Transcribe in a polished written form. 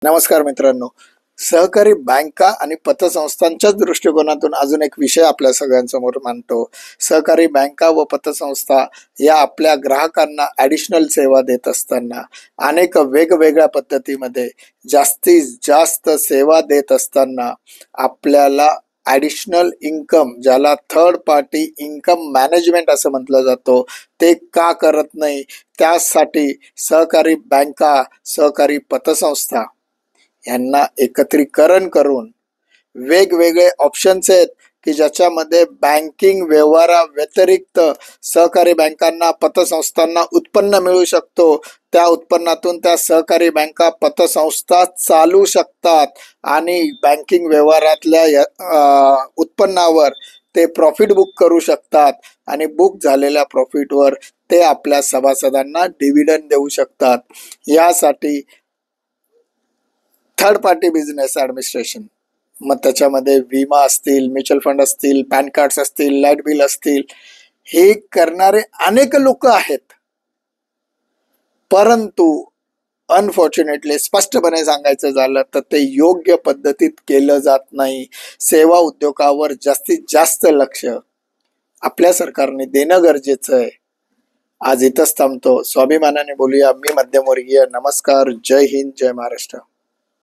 नमस्कार मित्रांनो, सहकारी बँका आणि पतसंस्थांच्याच दृष्टिकोनातून अजून एक विषय आपल्या सगळ्यांसमोर मांडतो. सहकारी बँका व पतसंस्था या आपल्या ग्राहकांना ॲडिशनल सेवा देत असताना अनेक वेगवेगळ्या पद्धतीमध्ये जास्तीत जास्त सेवा देत असताना आपल्याला ॲडिशनल इन्कम, ज्याला थर्ड पार्टी इन्कम मॅनेजमेंट असं म्हटलं जातो, ते का करत नाही? त्यासाठी सहकारी बँका, सहकारी पतसंस्था यांना एकत्रीकरण करून वेगवेगळे ऑप्शन्स आहेत की ज्याच्यामध्ये बँकिंग व्यवहाराव्यतिरिक्त सहकारी बँकांना, पतसंस्थांना उत्पन्न मिळू शकतो. त्या उत्पन्नातून त्या सहकारी बँका, पतसंस्था चालू शकतात आणि बँकिंग व्यवहारातल्या उत्पन्नावर ते प्रॉफिट बुक करू शकतात आणि बुक झालेल्या प्रॉफिटवर ते आपल्या सभासदांना डिव्हिडंड देऊ शकतात. यासाठी थर्ड पार्टी बिझनेस ॲडमिनिस्ट्रेशन, मग त्याच्यामध्ये विमा असतील, म्युच्युअल फंड असतील, पॅन कार्ड्स असतील, लाईट बिल असतील, हे करणारे अनेक लोक आहेत. परंतु अनफॉर्च्युनेटली, स्पष्टपणे सांगायचं झालं तर ते योग्य पद्धतीत केलं जात नाही. सेवा उद्योगावर जास्तीत जास्त लक्ष आपल्या सरकारने देणं गरजेचं आहे. आज इथंच थांबतो. स्वाभिमानाने बोलूया. मी मध्यमवर्गीय. नमस्कार. जय हिंद, जय महाराष्ट्र.